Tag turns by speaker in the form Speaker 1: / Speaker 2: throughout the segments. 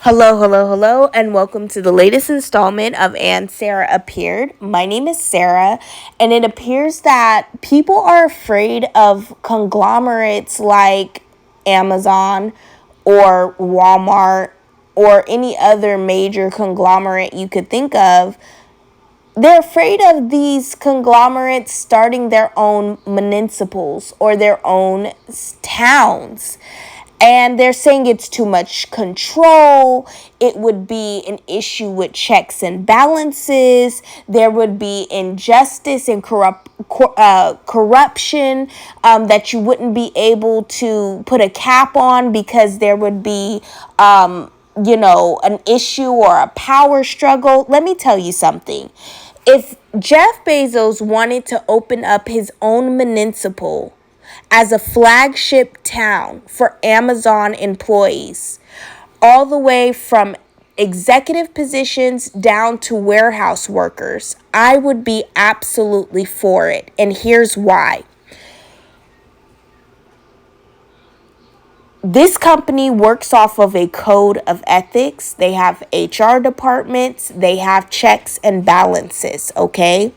Speaker 1: Hello, hello, hello, and welcome to the latest installment of And Sarah Appeared. My name is Sarah, and it appears that people are afraid of conglomerates like Amazon or Walmart or any other major conglomerate you could think of. They're afraid of these conglomerates starting their own municipals or their own towns. And they're saying it's too much control. It would be an issue with checks and balances. There would be injustice and corruption that you wouldn't be able to put a cap on because there would be, an issue or a power struggle. Let me tell you something. If Jeff Bezos wanted to open up his own municipal as a flagship town for Amazon employees, all the way from executive positions down to warehouse workers, I would be absolutely for it. And here's why. This company works off of a code of ethics. They have HR departments. They have checks and balances, okay?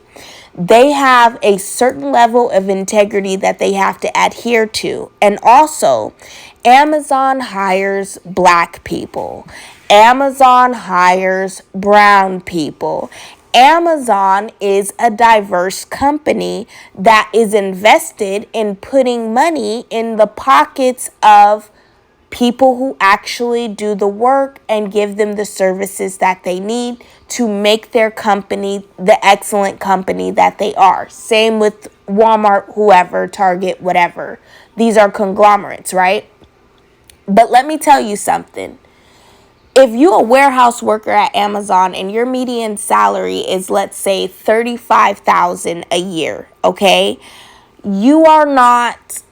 Speaker 1: They have a certain level of integrity that they have to adhere to. And also, Amazon hires black people. Amazon hires brown people. Amazon is a diverse company that is invested in putting money in the pockets of people who actually do the work and give them the services that they need to make their company the excellent company that they are. Same with Walmart, whoever, Target, whatever. These are conglomerates, right? But let me tell you something. If you're a warehouse worker at Amazon and your median salary is, let's say, $35,000 a year, okay? You are not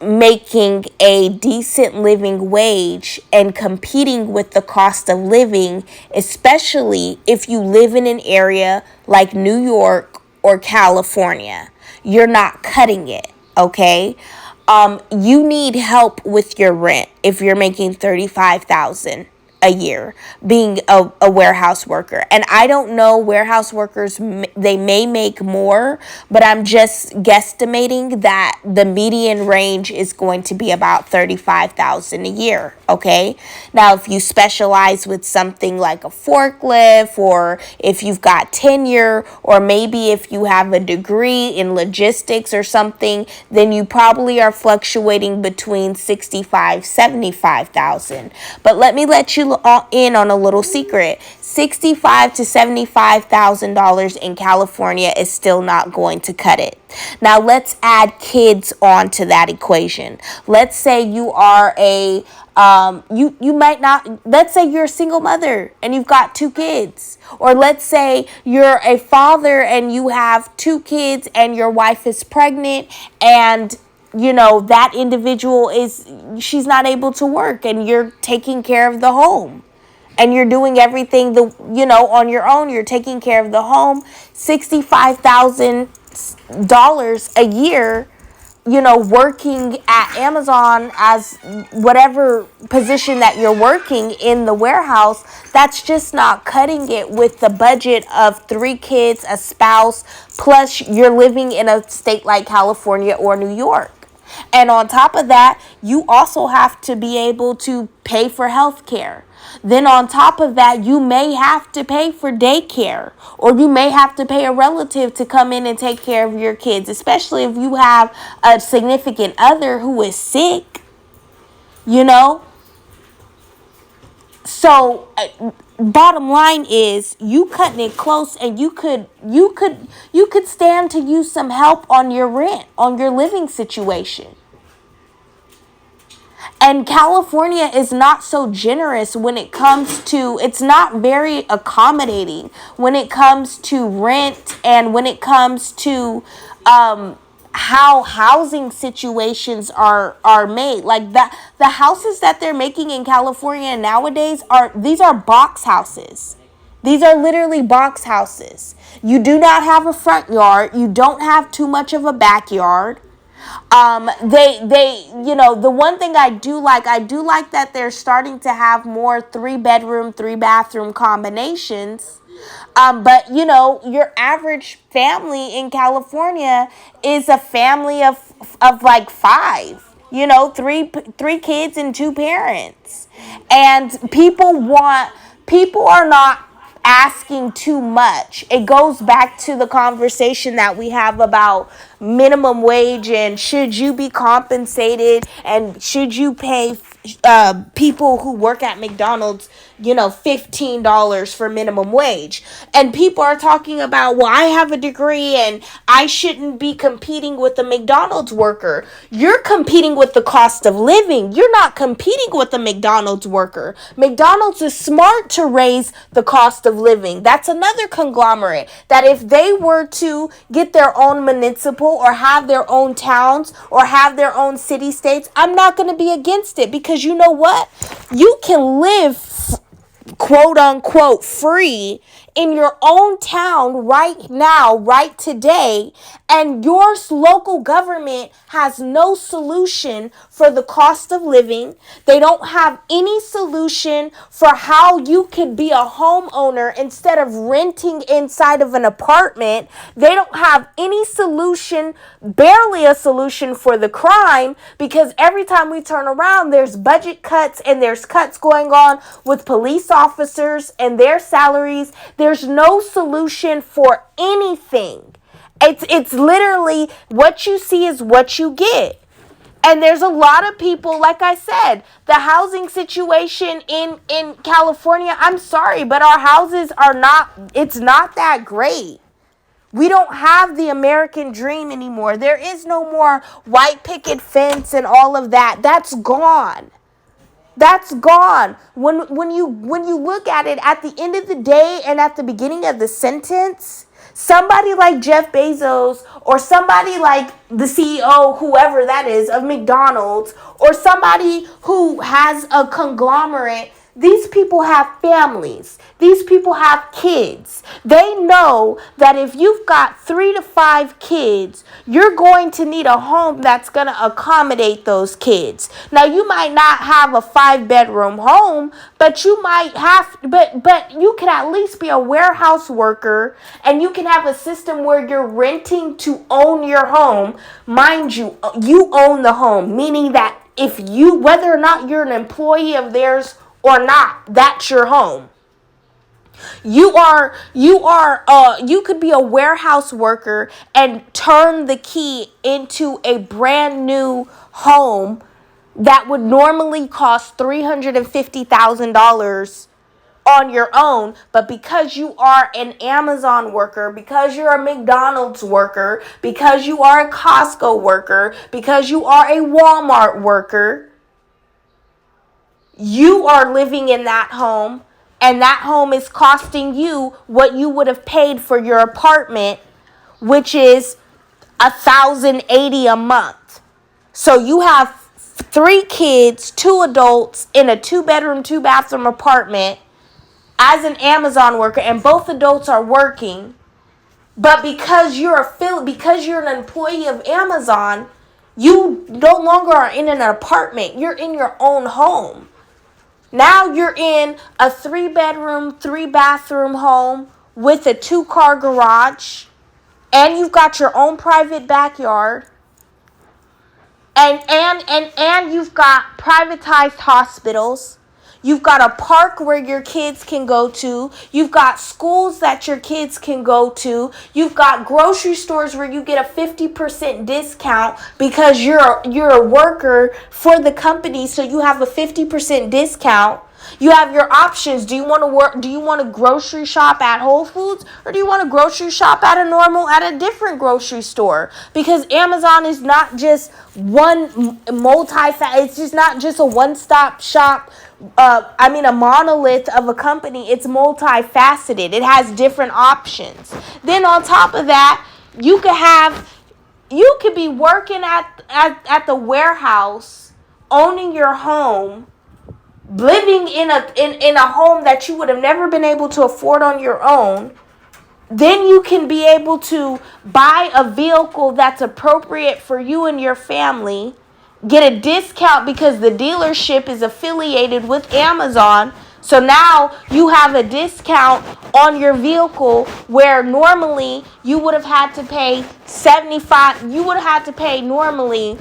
Speaker 1: making a decent living wage and competing with the cost of living, especially if you live in an area like New York or California. You're not cutting it, okay? You need help with your rent if you're making $35,000 a year being a warehouse worker. And I don't know, warehouse workers, they may make more, but I'm just guesstimating that the median range is going to be about $35,000 a year, okay? Now, if you specialize with something like a forklift, or if you've got tenure, or maybe if you have a degree in logistics or something, then you probably are fluctuating between $65,000-$75,000. But let me let you in on a little secret. $65,000 to $75,000 in California is still not going to cut it. Now let's add kids onto that equation. Let's say you are you might not, let's say you're a single mother and you've got two kids, or let's say you're a father and you have two kids and your wife is pregnant, and that individual she's not able to work, and you're taking care of the home and you're doing everything on your own. You're taking care of the home. $65,000 a year, working at Amazon as whatever position that you're working in the warehouse, that's just not cutting it with the budget of 3 kids, a spouse, plus you're living in a state like California or New York. And on top of that, you also have to be able to pay for health care. Then on top of that, you may have to pay for daycare, or you may have to pay a relative to come in and take care of your kids, especially if you have a significant other who is sick, So, bottom line is, you cutting it close, and you could stand to use some help on your rent, on your living situation. And California is not so generous when it comes to, it's not very accommodating when it comes to rent, and when it comes to how housing situations are made. Like that, the houses that they're making in California nowadays these are box houses. These are literally box houses. You do not have a front yard. You don't have too much of a backyard. The one thing I do like that they're starting to have more 3-bedroom, 3-bathroom combinations. But your average family in California is a family of like 5. Three kids and 2 parents, and people are not asking too much. It goes back to the conversation that we have about minimum wage and should you be compensated and should you pay people who work at McDonald's, $15 for minimum wage. And people are talking about, well, I have a degree and I shouldn't be competing with a McDonald's worker. You're competing with the cost of living. You're not competing with a McDonald's worker. McDonald's is smart to raise the cost of living. That's another conglomerate that if they were to get their own municipal or have their own towns or have their own city states, I'm not going to be against it, because you know what? You can live quote unquote free in your own town right now, right today, and your local government has no solution for the cost of living. They don't have any solution for how you could be a homeowner instead of renting inside of an apartment. They don't have any solution, barely a solution for the crime, because every time we turn around, there's budget cuts and there's cuts going on with police officers and their salaries. There's no solution for anything. It's literally what you see is what you get. And there's a lot of people, like I said, the housing situation in California, I'm sorry, but our houses it's not that great. We don't have the American dream anymore. There is no more white picket fence and all of that. That's gone. That's gone. When you look at it at the end of the day and at the beginning of the sentence, somebody like Jeff Bezos or somebody like the CEO, whoever that is, of McDonald's, or somebody who has a conglomerate, these people have families. These people have kids. They know that if you've got 3 to 5 kids, you're going to need a home that's going to accommodate those kids. Now, you might not have a 5-bedroom home, but you might have, but you can at least be a warehouse worker, and you can have a system where you're renting to own your home. Mind you, you own the home, meaning that whether or not you're an employee of theirs or not, that's your home. You could be a warehouse worker and turn the key into a brand new home that would normally cost $350,000 on your own, but because you are an Amazon worker, because you're a McDonald's worker, because you are a Costco worker, because you are a Walmart worker, you are living in that home, and that home is costing you what you would have paid for your apartment, which is $1,080 a month. So you have 3 kids, 2 adults in a 2-bedroom, 2-bathroom apartment as an Amazon worker, and both adults are working. But because you're an employee of Amazon, you no longer are in an apartment. You're in your own home. Now you're in a 3-bedroom, 3-bathroom home with a 2-car garage, and you've got your own private backyard, and you've got privatized hospitals. You've got a park where your kids can go to. You've got schools that your kids can go to. You've got grocery stores where you get a 50% discount because you're a worker for the company, so you have a 50% discount. You have your options. Do you want to grocery shop at Whole Foods, or do you want to grocery shop at a different grocery store? Because Amazon is not just it's just not just a one-stop shop. A monolith of a company. It's multifaceted. It has different options. Then on top of that, you could be working at the warehouse, owning your home, living in a home that you would have never been able to afford on your own, Then you can be able to buy a vehicle that's appropriate for you and your family, get a discount because the dealership is affiliated with Amazon. So now you have a discount on your vehicle where normally you would have had to pay 75, you would have had to pay normally,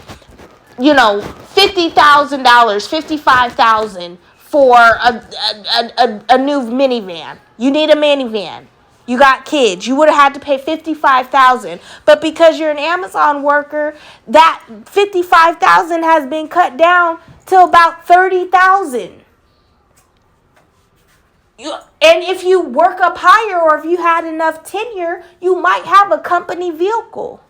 Speaker 1: $50,000, 55,000 for a new minivan. You need a minivan. You got kids. You would have had to pay 55,000. But because you're an Amazon worker, that 55,000 has been cut down to about 30,000. And if you work up higher, or if you had enough tenure, you might have a company vehicle.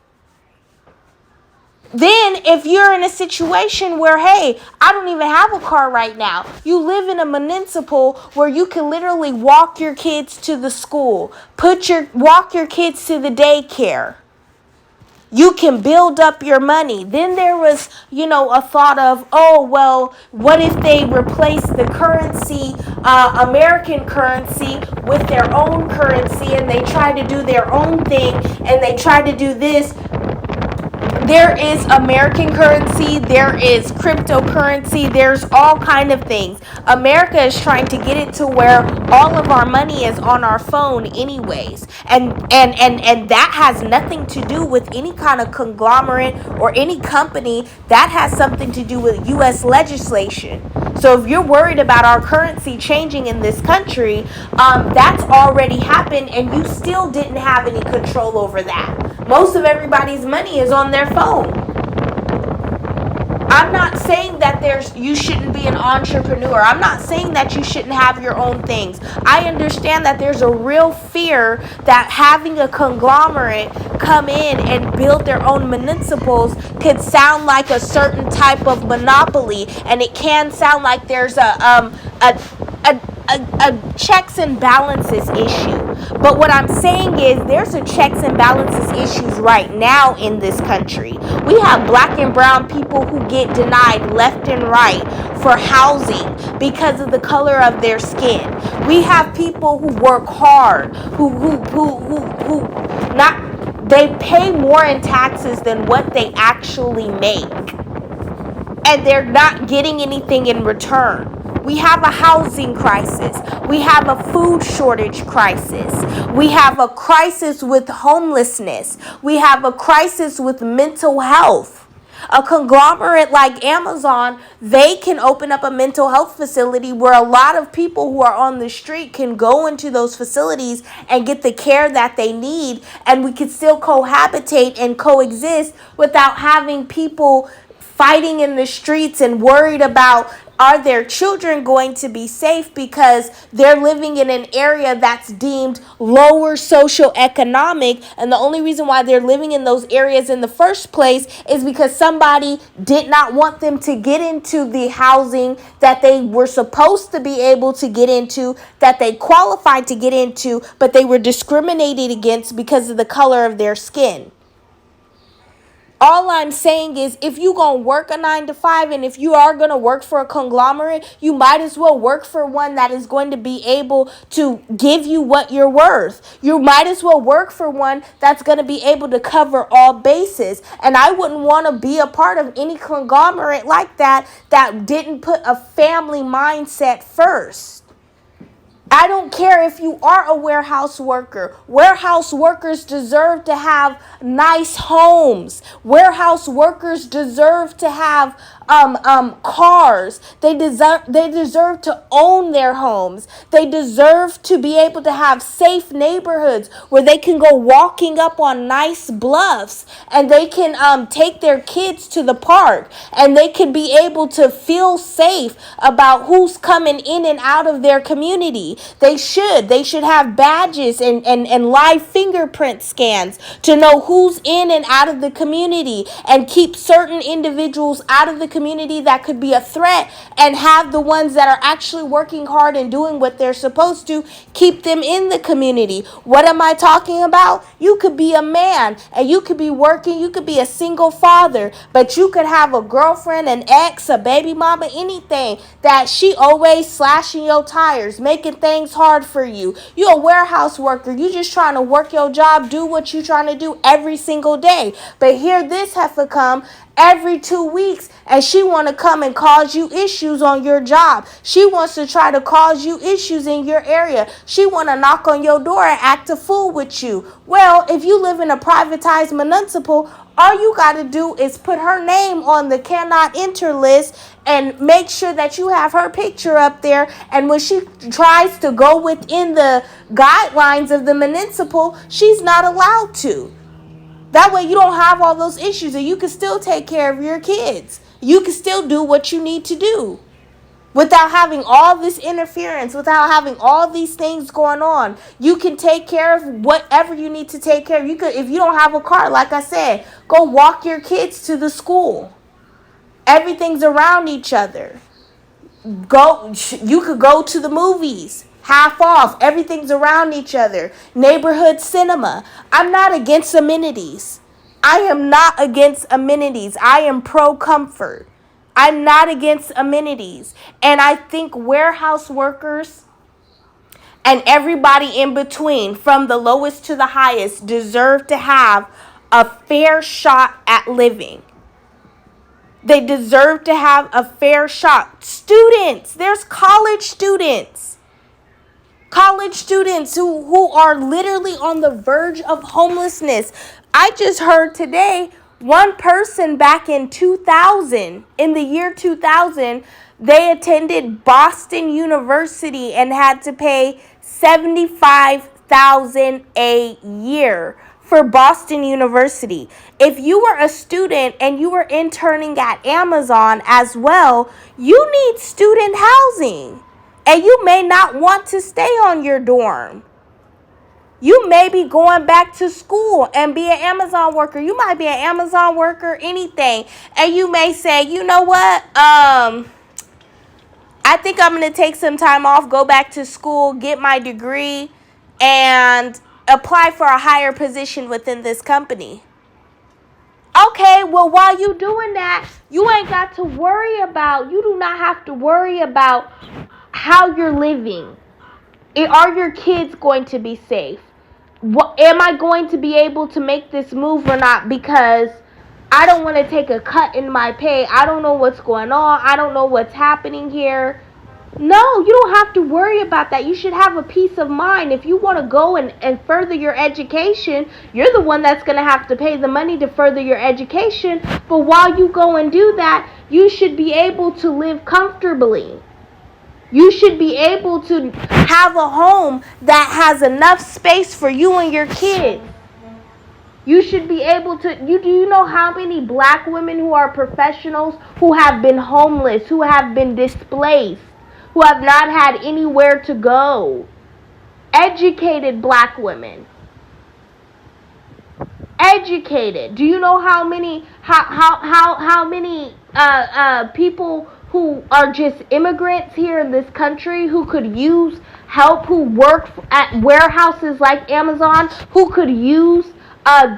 Speaker 1: Then if you're in a situation where, hey, I don't even have a car right now. You live in a municipal where you can literally walk your kids to the school, walk your kids to the daycare. You can build up your money. Then there was, a thought of, oh, well, what if they replace the currency, American currency, with their own currency, and they try to do their own thing, and they try to do this. There is American currency, there is cryptocurrency, there's all kind of things. America is trying to get it to where all of our money is on our phone anyways. And that has nothing to do with any kind of conglomerate or any company. That has something to do with US legislation. So if you're worried about our currency changing in this country, that's already happened, and you still didn't have any control over that. Most of everybody's money is on their phone. I'm not saying that you shouldn't be an entrepreneur. I'm not saying that you shouldn't have your own things. I understand that there's a real fear that having a conglomerate come in and build their own municipals could sound like a certain type of monopoly, and it can sound like there's a checks and balances issue. But what I'm saying is there's a checks and balances issues right now in this country. We have black and brown people who get denied left and right for housing because of the color of their skin. We have people who work hard, they pay more in taxes than what they actually make, and they're not getting anything in return. We have a housing crisis. We have a food shortage crisis. We have a crisis with homelessness. We have a crisis with mental health. A conglomerate like Amazon, they can open up a mental health facility where a lot of people who are on the street can go into those facilities and get the care that they need, and we can still cohabitate and coexist without having people fighting in the streets and worried about, are their children going to be safe because they're living in an area that's deemed lower socioeconomic, and the only reason why they're living in those areas in the first place is because somebody did not want them to get into the housing that they were supposed to be able to get into, that they qualified to get into, but they were discriminated against because of the color of their skin. All I'm saying is, if you going to work a 9-to-5, and if you are going to work for a conglomerate, you might as well work for one that is going to be able to give you what you're worth. You might as well work for one that's going to be able to cover all bases. And I wouldn't want to be a part of any conglomerate like that didn't put a family mindset first. I don't care if you are a warehouse worker. Warehouse workers deserve to have nice homes. Warehouse workers deserve to have cars. They deserve to own their homes. They deserve to be able to have safe neighborhoods where they can go walking up on nice bluffs, and they can take their kids to the park, and they can be able to feel safe about who's coming in and out of their community. They should have badges and live fingerprint scans to know who's in and out of the community, and keep certain individuals out of the community that could be a threat, and have the ones that are actually working hard and doing what they're supposed to, keep them in the community. What am I talking about? You could be a man and you could be working, you could be a single father, but you could have a girlfriend, an ex, a baby mama, anything, that she always slashing your tires, making things hard for you. You a warehouse worker, you just trying to work your job, do what you trying to do every single day. But here this heifer come every 2 weeks and she want to come and cause you issues on your job. She wants to try to cause you issues in your area. She want to knock on your door and act a fool with you. Well, if you live in a privatized municipal, all you got to do is put her name on the cannot enter list and make sure that you have her picture up there. And when she tries to go within the guidelines of the municipal, she's not allowed to. That way you don't have all those issues and you can still take care of your kids. You can still do what you need to do without having all this interference, without having all these things going on. You can take care of whatever you need to take care of. You could, if you don't have a car, like I said, go walk your kids to the school. Everything's around each other. You could go to the movies. Half off. Everything's around each other. Neighborhood cinema. I'm not against amenities. I am not against amenities. I am pro comfort. I'm not against amenities. And I think warehouse workers and everybody in between, from the lowest to the highest, deserve to have a fair shot at living. They deserve to have a fair shot. Students, there's college students. College students who are literally on the verge of homelessness. I just heard today, one person back in 2000, in the year 2000, they attended Boston University and had to pay $75,000 a year for Boston University. If you were a student and you were interning at Amazon as well, you need student housing. And you may not want to stay on your dorm. You may be going back to school and be an Amazon worker. You might be an Amazon worker, anything. And you may say, you know what? I think I'm going to take some time off, go back to school, get my degree, and apply for a higher position within this company. Okay, well, while you doing that, you ain't got to worry about, you do not have to worry about how you're living. Are your kids going to be safe? Am I going to be able to make this move or not? Because I don't want to take a cut in my pay. I don't know what's going on. I don't know what's happening here. No, you don't have to worry about that. You should have a peace of mind. If you want to go and further your education, you're the one that's going to have to pay the money to further your education. But while you go and do that, you should be able to live comfortably. You should be able to have a home that has enough space for you and your kids. You should be able to, do you know how many black women who are professionals who have been homeless, who have been displaced, who have not had anywhere to go? Educated black women. Educated. Do you know how many people who are just immigrants here in this country who could use help, who work at warehouses like Amazon, who could use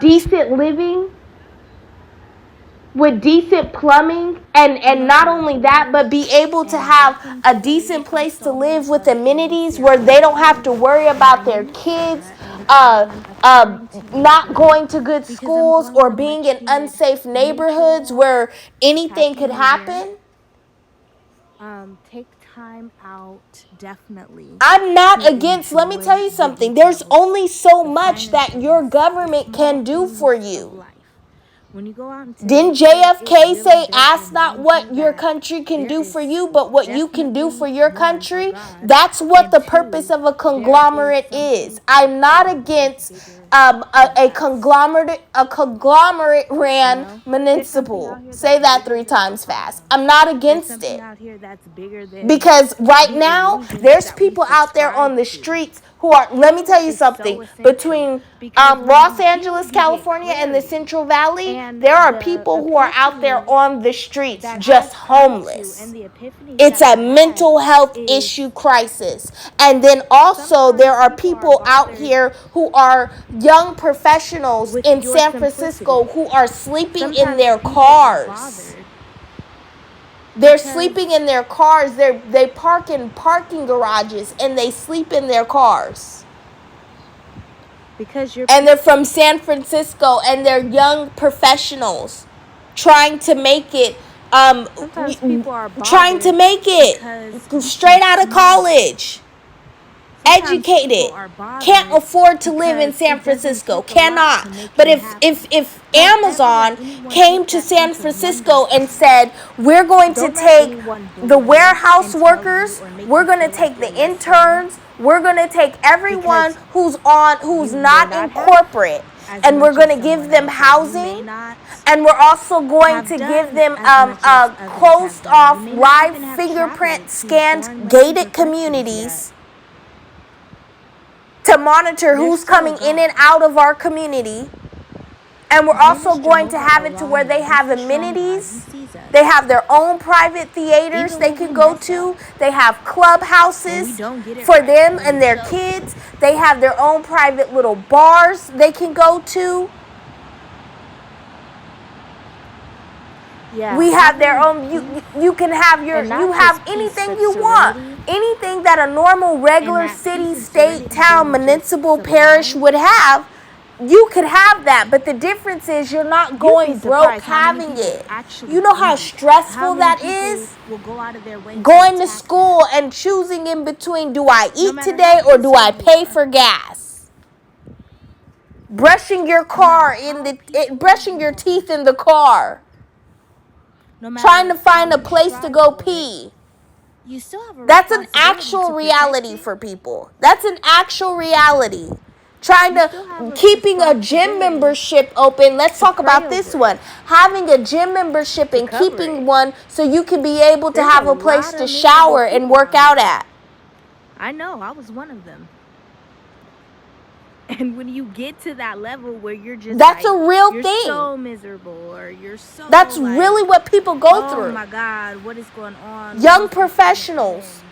Speaker 1: decent living with decent plumbing, and not only that, but be able to have a decent place to live with amenities where they don't have to worry about their kids not going to good schools or being in unsafe neighborhoods where anything could happen.
Speaker 2: Take time out, definitely.
Speaker 1: I'm not against, let me tell you something. There's only so much that your government can do for you.
Speaker 2: When you go out and
Speaker 1: didn't JFK say, ask not what your country can do for you, but what you can do for your country? That's what the purpose of a conglomerate is. I'm not against a conglomerate ran municipal. Say that 3 times fast. I'm not against it.
Speaker 2: Out here that's bigger than
Speaker 1: because right now there's people out there on the streets who are, let me tell you something, between Los Angeles, California and the Central Valley, there are people who are out there on the streets just homeless. It's a mental health issue crisis. And then also there are people out here who are young professionals in San Francisco who are sleeping in their cars. They're sleeping in their cars. They park in parking garages and they sleep in their cars. And they're from San Francisco and they're young professionals trying to make it. Trying to make it straight out of college. Educated, can't afford to live in San Francisco, cannot. But if Amazon came to San Francisco and said, we're going to take the warehouse workers, we're going to take the interns, we're going to take everyone who's not in corporate, and we're going to give them housing, and we're also going to give them closed off, live fingerprint scanned, gated communities to monitor who's coming in and out of our community. And we're also going to have it to where they have amenities. They have their own private theaters they can go to. They have clubhouses for them and their kids. They have their own private little bars they can go to. We have their own, you can have you have anything you want. Anything that a normal, regular city, state, town, municipal, parish would have, you could have that. But the difference is you're not going broke having it. You know how stressful that is? Going to school and choosing in between, do I eat today or do I pay for gas? Brushing your brushing your teeth in the car. Trying to find a place to go pee. That's an actual reality for people. That's an actual reality. Keeping a gym membership open. Let's talk about this one. Having a gym membership and keeping one so you can be able to have a place to shower and work out at.
Speaker 2: I know, I was one of them. And when you get to that level where you're just
Speaker 1: that's a real thing.
Speaker 2: You're so miserable, or you're so
Speaker 1: that's really what people go through.
Speaker 2: Oh my God, what is going on?
Speaker 1: Young professionals.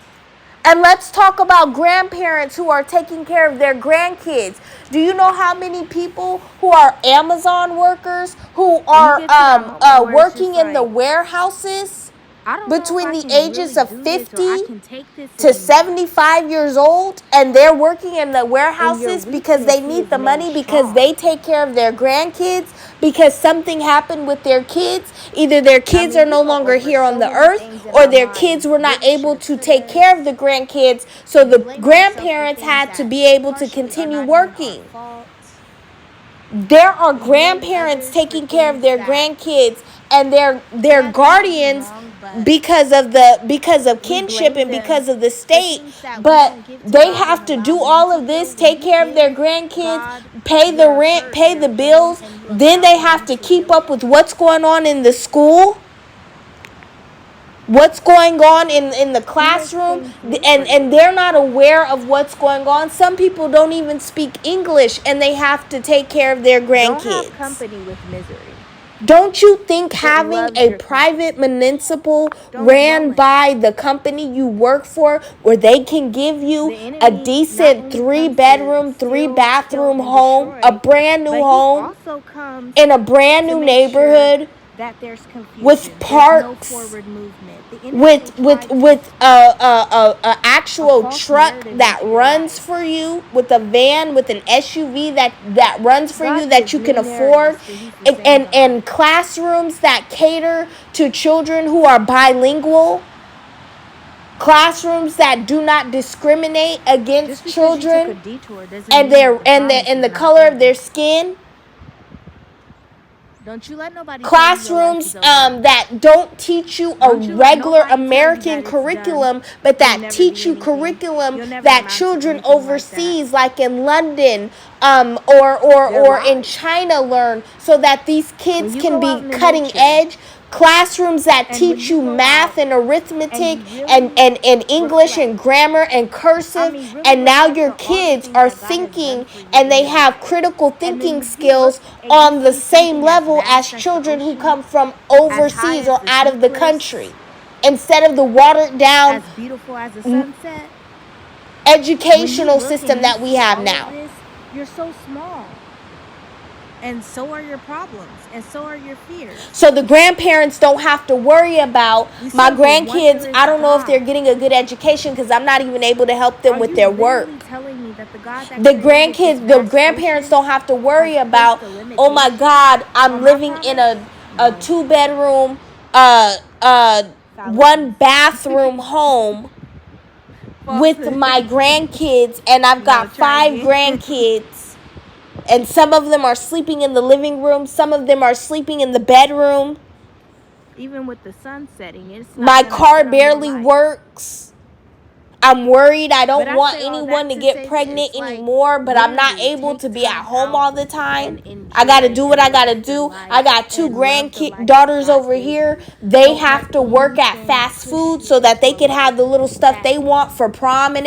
Speaker 1: And let's talk about grandparents who are taking care of their grandkids. Do you know how many people who are Amazon workers who are working in the warehouses between the ages of 50 to 75 years old, and they're working in the warehouses because they need the money, because they take care of their grandkids, because something happened with their kids. Either their kids are no longer here on the earth, or their kids were not able to take care of the grandkids, so the grandparents had to be able to continue working. There are grandparents taking care of their grandkids and their guardians because of kinship and because of the state, but they have to do all of this, take care of their grandkids, pay the rent, pay the bills. Then they have to keep up with what's going on in the school, what's going on in the classroom, and they're not aware of what's going on. Some people don't even speak English, and they have to take care of their grandkids.
Speaker 2: Don't have company with misery.
Speaker 1: Don't you think having a private municipal ran by the company you work for, where they can give you a decent 3-bedroom, 3-bathroom home, a brand new home in a brand new neighborhood,
Speaker 2: that there's confusion,
Speaker 1: with parks,
Speaker 2: no forward movement.
Speaker 1: with a actual truck that runs for you, with a van, with an SUV that runs for you, that you can afford, and classrooms that cater to children who are bilingual, classrooms that do not discriminate against children and the color of their skin.
Speaker 2: Don't you let nobody tell you your life
Speaker 1: classrooms
Speaker 2: is over.
Speaker 1: that don't teach you a
Speaker 2: Don't you let
Speaker 1: regular
Speaker 2: nobody tell you
Speaker 1: American
Speaker 2: that it's
Speaker 1: curriculum,
Speaker 2: done.
Speaker 1: but
Speaker 2: You'll
Speaker 1: that
Speaker 2: never
Speaker 1: teach
Speaker 2: be
Speaker 1: you
Speaker 2: anything.
Speaker 1: curriculum
Speaker 2: You'll never
Speaker 1: that
Speaker 2: amount to
Speaker 1: children
Speaker 2: anything like that.
Speaker 1: overseas, like in London,
Speaker 2: They're
Speaker 1: or in
Speaker 2: lies.
Speaker 1: China learn, so that these
Speaker 2: When
Speaker 1: kids
Speaker 2: you
Speaker 1: can
Speaker 2: go out
Speaker 1: be
Speaker 2: in the
Speaker 1: cutting
Speaker 2: nature,
Speaker 1: edge. Classrooms that
Speaker 2: and when
Speaker 1: teach
Speaker 2: you
Speaker 1: you
Speaker 2: go out
Speaker 1: math and
Speaker 2: and
Speaker 1: arithmetic
Speaker 2: you really
Speaker 1: and English and
Speaker 2: reflect,
Speaker 1: grammar and
Speaker 2: I
Speaker 1: cursive,
Speaker 2: mean, really
Speaker 1: and now
Speaker 2: reflect
Speaker 1: your
Speaker 2: on all the
Speaker 1: kids
Speaker 2: things
Speaker 1: are
Speaker 2: that God has done
Speaker 1: thinking
Speaker 2: for you
Speaker 1: and
Speaker 2: in
Speaker 1: they
Speaker 2: your
Speaker 1: have
Speaker 2: life.
Speaker 1: critical
Speaker 2: And then
Speaker 1: thinking
Speaker 2: you look
Speaker 1: skills
Speaker 2: and you
Speaker 1: on the
Speaker 2: see
Speaker 1: same
Speaker 2: something as
Speaker 1: level as
Speaker 2: vast as the
Speaker 1: children who
Speaker 2: ocean,
Speaker 1: come from
Speaker 2: as high
Speaker 1: overseas
Speaker 2: as
Speaker 1: or
Speaker 2: the
Speaker 1: out
Speaker 2: sea
Speaker 1: of the
Speaker 2: cliffs,
Speaker 1: country, instead of the watered down
Speaker 2: as beautiful as the sunset. When you
Speaker 1: educational
Speaker 2: look and
Speaker 1: system
Speaker 2: you
Speaker 1: that we
Speaker 2: see
Speaker 1: have
Speaker 2: all of
Speaker 1: now.
Speaker 2: this, you're so small. And so are your problems, and so are your fears.
Speaker 1: So the grandparents don't have to worry about
Speaker 2: We
Speaker 1: my
Speaker 2: serve a
Speaker 1: grandkids.
Speaker 2: wondrous
Speaker 1: I don't know if they're
Speaker 2: God.
Speaker 1: getting a good education because I'm not even able to help them
Speaker 2: Are
Speaker 1: with
Speaker 2: you
Speaker 1: their work.
Speaker 2: literally telling me that the God that
Speaker 1: The
Speaker 2: created this
Speaker 1: grandkids, the
Speaker 2: vast
Speaker 1: grandparents
Speaker 2: ocean
Speaker 1: don't have to
Speaker 2: has
Speaker 1: worry
Speaker 2: placed
Speaker 1: about,
Speaker 2: a
Speaker 1: oh my
Speaker 2: limitation
Speaker 1: God, I'm
Speaker 2: on my
Speaker 1: living in
Speaker 2: promise?
Speaker 1: a
Speaker 2: No.
Speaker 1: 2 bedroom, uh, uh,
Speaker 2: Fallacies.
Speaker 1: 1 bathroom home with
Speaker 2: Falsehood.
Speaker 1: my grandkids, and I've
Speaker 2: No,
Speaker 1: got
Speaker 2: try
Speaker 1: 5 grandkids, and some of them are sleeping in the living room, some of them are sleeping in the bedroom.
Speaker 2: Even with the sun setting, it's not
Speaker 1: My
Speaker 2: going to
Speaker 1: car
Speaker 2: set on your
Speaker 1: barely
Speaker 2: life.
Speaker 1: works. I'm worried. I
Speaker 2: But
Speaker 1: don't
Speaker 2: I
Speaker 1: want
Speaker 2: say all
Speaker 1: anyone
Speaker 2: that
Speaker 1: to
Speaker 2: to
Speaker 1: get
Speaker 2: say
Speaker 1: pregnant
Speaker 2: this, like,
Speaker 1: anymore, but I'm not
Speaker 2: literally
Speaker 1: able
Speaker 2: take
Speaker 1: to be at
Speaker 2: time
Speaker 1: home
Speaker 2: out
Speaker 1: all the time.
Speaker 2: and
Speaker 1: I got to
Speaker 2: enjoy
Speaker 1: do what
Speaker 2: and
Speaker 1: I got to
Speaker 2: love the
Speaker 1: do. I
Speaker 2: life
Speaker 1: got two
Speaker 2: and love the life that
Speaker 1: daughters
Speaker 2: God
Speaker 1: over
Speaker 2: gave
Speaker 1: here.
Speaker 2: you.
Speaker 1: They
Speaker 2: Don't let
Speaker 1: have to work at
Speaker 2: anything
Speaker 1: fast
Speaker 2: push
Speaker 1: food
Speaker 2: you
Speaker 1: so that
Speaker 2: into
Speaker 1: they
Speaker 2: a
Speaker 1: can have
Speaker 2: life
Speaker 1: the little stuff
Speaker 2: that
Speaker 1: they want for prom and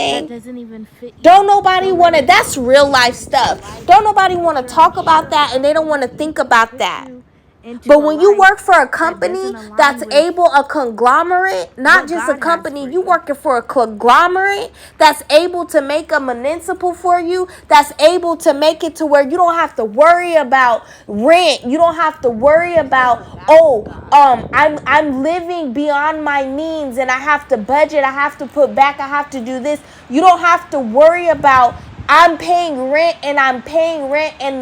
Speaker 2: that
Speaker 1: everything.
Speaker 2: doesn't even fit you.
Speaker 1: Don't nobody
Speaker 2: Don't let
Speaker 1: want to, that's
Speaker 2: anything
Speaker 1: real
Speaker 2: push you
Speaker 1: life
Speaker 2: into a
Speaker 1: stuff.
Speaker 2: life
Speaker 1: Don't nobody want
Speaker 2: that
Speaker 1: to
Speaker 2: you're
Speaker 1: talk about
Speaker 2: unsure
Speaker 1: that, and
Speaker 2: of.
Speaker 1: they don't
Speaker 2: Don't
Speaker 1: want
Speaker 2: let
Speaker 1: to think
Speaker 2: anything
Speaker 1: about
Speaker 2: push
Speaker 1: that.
Speaker 2: you into
Speaker 1: But
Speaker 2: a
Speaker 1: when you
Speaker 2: life
Speaker 1: work for a
Speaker 2: that
Speaker 1: company
Speaker 2: doesn't align
Speaker 1: that's
Speaker 2: with
Speaker 1: able, a conglomerate, not
Speaker 2: what
Speaker 1: just a
Speaker 2: God has for
Speaker 1: company, you
Speaker 2: you.
Speaker 1: working for a conglomerate that's able to make a municipal for you, that's able to make it to where you don't have to worry about rent. You don't have to worry
Speaker 2: We serve
Speaker 1: about,
Speaker 2: a vast
Speaker 1: oh,
Speaker 2: God.
Speaker 1: I'm living beyond my means and I have to budget, I have to put back, I have to do this. You don't have to worry about, I'm paying rent and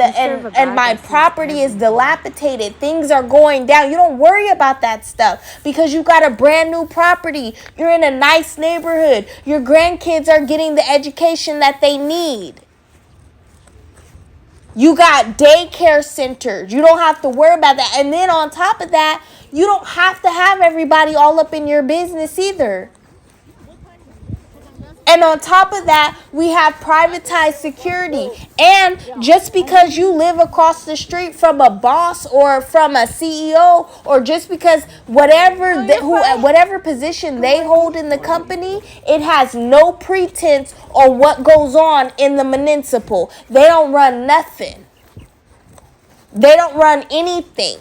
Speaker 2: We serve a
Speaker 1: and
Speaker 2: God
Speaker 1: my
Speaker 2: that sees
Speaker 1: property is
Speaker 2: everything.
Speaker 1: dilapidated. Things are going down. You don't worry about that stuff because you got a brand new property. You're in a nice neighborhood. Your grandkids are getting the education that they need. You got daycare centers. You don't have to worry about that. And then on top of that, you don't have to have everybody all up in your business either. And on top of that, we have privatized security. And just because you live across the street from a boss or from a CEO, or just because whatever position they hold in the company, it has no pretense on what goes on in the municipal. They don't run nothing. They don't run anything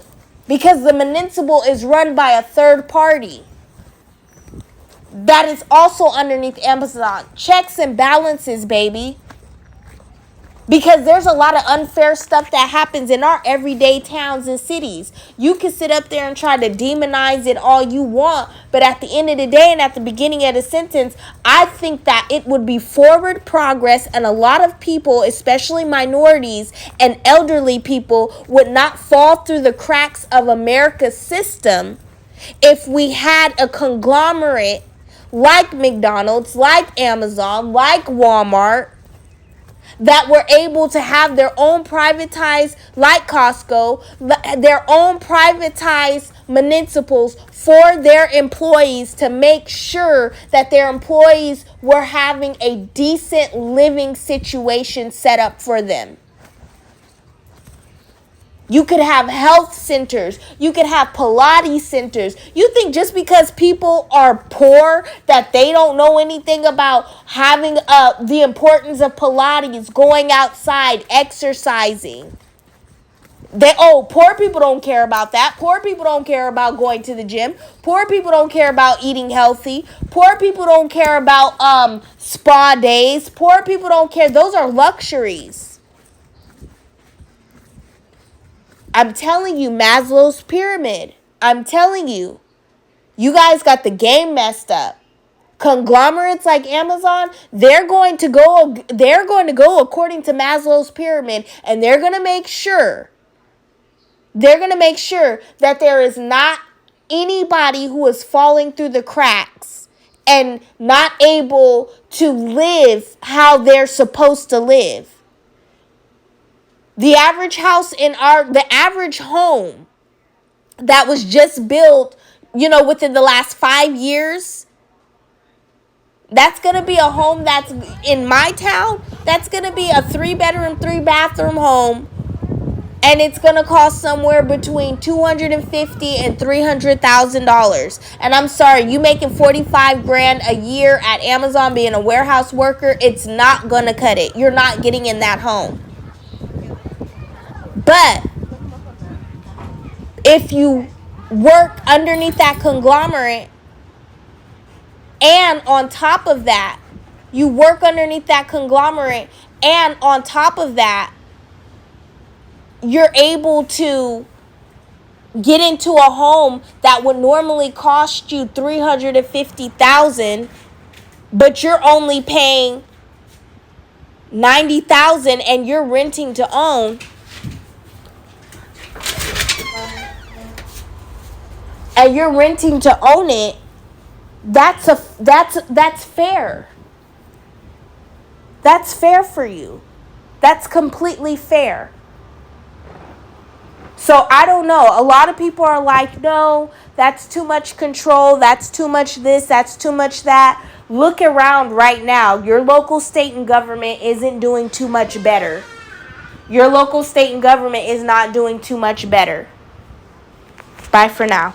Speaker 1: because the municipal is run by a third party that is also underneath Amazon. Checks and balances, baby. Because there's a lot of unfair stuff that happens in our everyday towns and cities. You can sit up there and try to demonize it all you want, but at the end of the day and at the beginning of the sentence, I think that it would be forward progress, and a lot of people, especially minorities and elderly people, would not fall through the cracks of America's system if we had a conglomerate like McDonald's, like Amazon, like Walmart, that were able to have their own privatized, like Costco, their own privatized municipals for their employees to make sure that their employees were having a decent living situation set up for them. You could have health centers. You could have Pilates centers. You think just because people are poor that they don't know anything about having the importance of Pilates, going outside, exercising. Poor people don't care about that. Poor people don't care about going to the gym. Poor people don't care about eating healthy. Poor people don't care about spa days. Poor people don't care. Those are luxuries. I'm telling you, Maslow's pyramid. I'm telling you, you guys got the game messed up. Conglomerates like Amazon, they're going to go according to Maslow's pyramid, and they're going to make sure that there is not anybody who is falling through the cracks and not able to live how they're supposed to live. The average house in the average home that was just built, within the last 5 years, that's going to be a home that's in my town. That's going to be a 3-bedroom, 3-bathroom home. And it's going to cost somewhere between $250,000 and $300,000. And I'm sorry, you making $45,000 a year at Amazon being a warehouse worker, it's not going to cut it. You're not getting in that home. But if you work underneath that conglomerate, and on top of that, you work underneath that conglomerate, and on top of that, you're able to get into a home that would normally cost you $350,000, but you're only paying $90,000 and you're renting to own. And you're renting to own it. That's fair. That's fair for you. That's completely fair. So I don't know. A lot of people are like, no, that's too much control. That's too much this. That's too much that. Look around right now. Your local, state, and government isn't doing too much better. Your local, state, and government is not doing too much better. Bye for now.